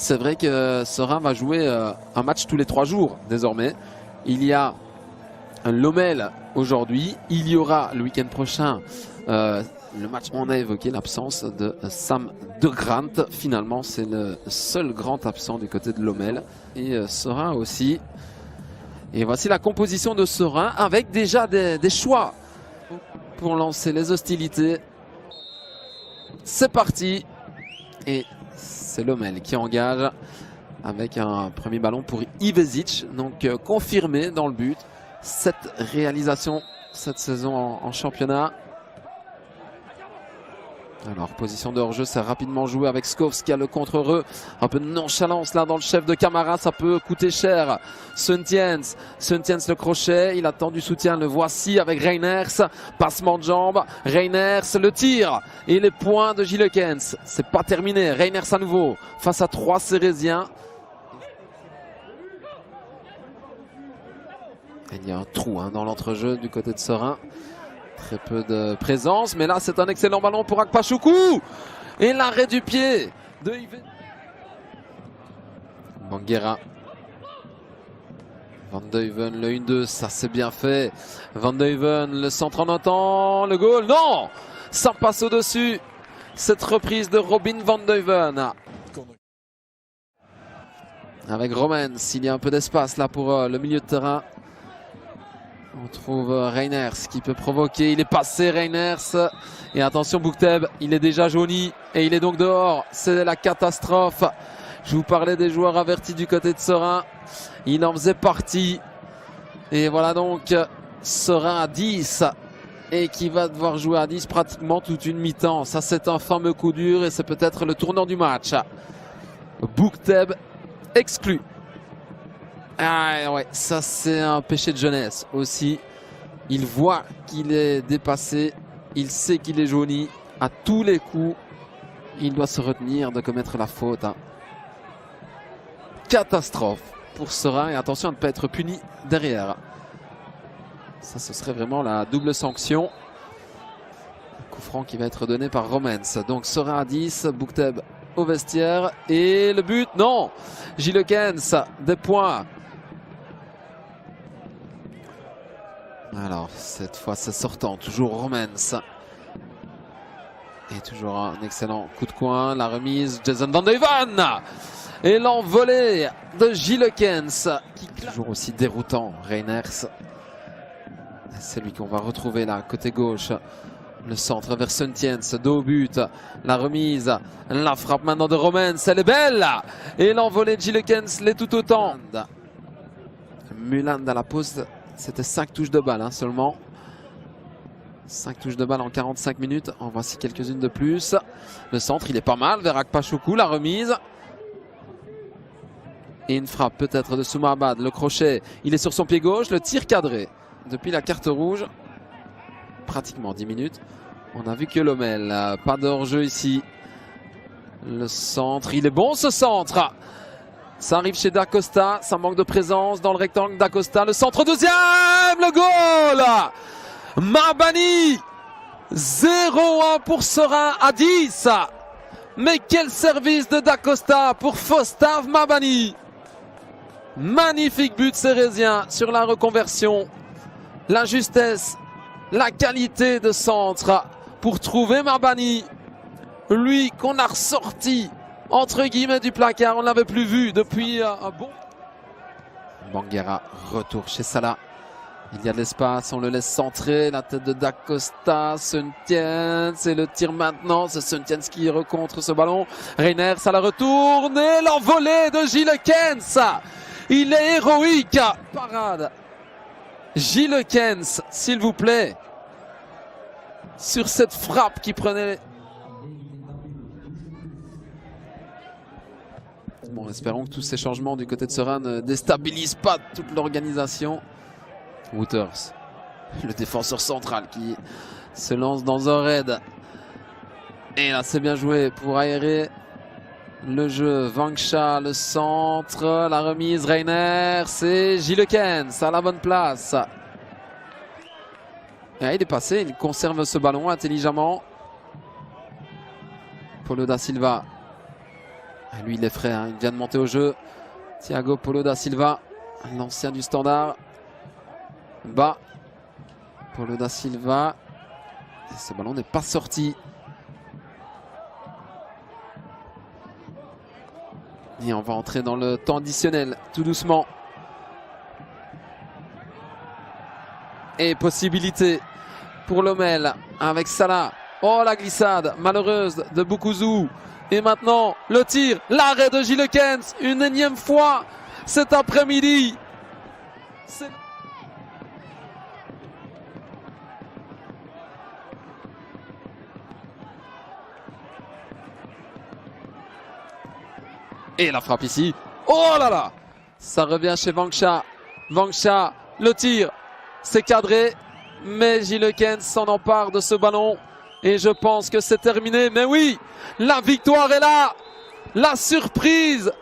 c'est vrai que Serein va jouer un match tous les 3 jours désormais. Il y a Lommel aujourd'hui, il y aura le week-end prochain le match. On a évoqué l'absence de Sam De Grant. Finalement, c'est le seul grand absent du côté de Lommel. Et Serein aussi. Et voici la composition de Serein avec déjà des choix pour lancer les hostilités. C'est parti. Et c'est Lommel qui engage avec un premier ballon pour Ivezic. Donc confirmé dans le but. 7 réalisations cette saison en championnat. Alors, position de hors-jeu, c'est rapidement joué avec Skovs qui a le contre-reux. Un peu de nonchalance là dans le chef de Camara, ça peut coûter cher. Suntiens le crochet, il attend du soutien, le voici avec Reiners. Passement de jambe, Reiners, le tir. Et les points de Gilekens. C'est pas terminé, Reiners à nouveau face à 3 Cérésiens. Il y a un trou dans l'entrejeu du côté de Serein. Très peu de présence, mais là c'est un excellent ballon pour Akpachoukou. Et l'arrêt du pied de Yves. Banguera. Van Duyven, le 1-2, ça c'est bien fait. Van Duyven, le centre en un temps, le goal, non. Ça passe au-dessus. Cette reprise de Robin Van Duyven. Avec Romans, il y a un peu d'espace là pour le milieu de terrain. On trouve Reiners qui peut provoquer, il est passé Reiners. Et attention Boukteb, il est déjà jauni et il est donc dehors. C'est la catastrophe. Je vous parlais des joueurs avertis du côté de Serein. Il en faisait partie. Et voilà donc Serein à 10 et qui va devoir jouer à 10 pratiquement toute une mi-temps. Ça c'est un fameux coup dur et c'est peut-être le tournant du match. Boukteb exclu. Ah ouais, ça c'est un péché de jeunesse aussi. Il voit qu'il est dépassé, il sait qu'il est jauni. À tous les coups, il doit se retenir de commettre la faute. Catastrophe pour Serein et attention à ne pas être puni derrière. Ça ce serait vraiment la double sanction. Coup franc qui va être donné par Romans. Donc Serein à 10, Boukteb au vestiaire et le but, non. Gilekens, des points. Alors, cette fois, c'est sortant. Toujours Romans. Et toujours un excellent coup de coin. La remise, Jason Van Duyven. Et l'envolée de Gilekens. Toujours aussi déroutant, Reiners. C'est lui qu'on va retrouver là, côté gauche. Le centre vers Suntiens, dos au but. La remise, la frappe maintenant de Romans. Elle est belle. Et l'envolée de Gilekens l'est tout autant. Muland à la pause. C'était 5 touches de balle seulement. 5 touches de balle en 45 minutes. En voici quelques-unes de plus. Le centre, il est pas mal vers Akpachoukou. La remise. Et une frappe peut-être de Soumahabad. Le crochet, il est sur son pied gauche. Le tir cadré. Depuis la carte rouge. Pratiquement 10 minutes. On a vu que Lommel. Pas de hors-jeu ici. Le centre, il est bon ce centre. Ça arrive chez Dacosta, ça manque de présence dans le rectangle d'Acosta. Le centre deuxième, le goal Mabani 0-1 pour Serein à 10. Mais quel service de Dacosta pour Fostav Mabani. Magnifique but cérésien sur la reconversion. La justesse, la qualité de centre pour trouver Mabani. Lui qu'on a ressorti entre guillemets du placard, on ne l'avait plus vu depuis un bon... Banguera, retour chez Salah. Il y a de l'espace, on le laisse centrer. La tête de Dacosta, Suntiens, c'est le tir maintenant. C'est Suntiens qui recontre ce ballon. Reiners, ça la retourne et l'envolée de Gilekens. Il est héroïque. Parade. Gilekens, s'il vous plaît. Sur cette frappe qui prenait... Bon, espérons que tous ces changements du côté de Serein ne déstabilisent pas toute l'organisation. Wouters, le défenseur central qui se lance dans un raid. Et là, c'est bien joué pour aérer le jeu. Vangsha, le centre, la remise, Reiners, c'est Gilekens à la bonne place. Et là, il est passé, il conserve ce ballon intelligemment. Paulo da Silva. Lui, il est frais, hein. Il vient de monter au jeu. Thiago Paulo da Silva, l'ancien du Standard. Bas. Paulo da Silva. Et ce ballon n'est pas sorti. Et on va entrer dans le temps additionnel, tout doucement. Et possibilité pour Lommel avec Salah. Oh, la glissade malheureuse de Boukouzou. Et maintenant, le tir, l'arrêt de Gilles Kens, une énième fois cet après-midi. Et la frappe ici. Oh là là! Ça revient chez Wangsha. Wangsha, le tir, c'est cadré. Mais Gilles Kens s'en empare de ce ballon. Et je pense que c'est terminé. Mais oui, la victoire est là. La surprise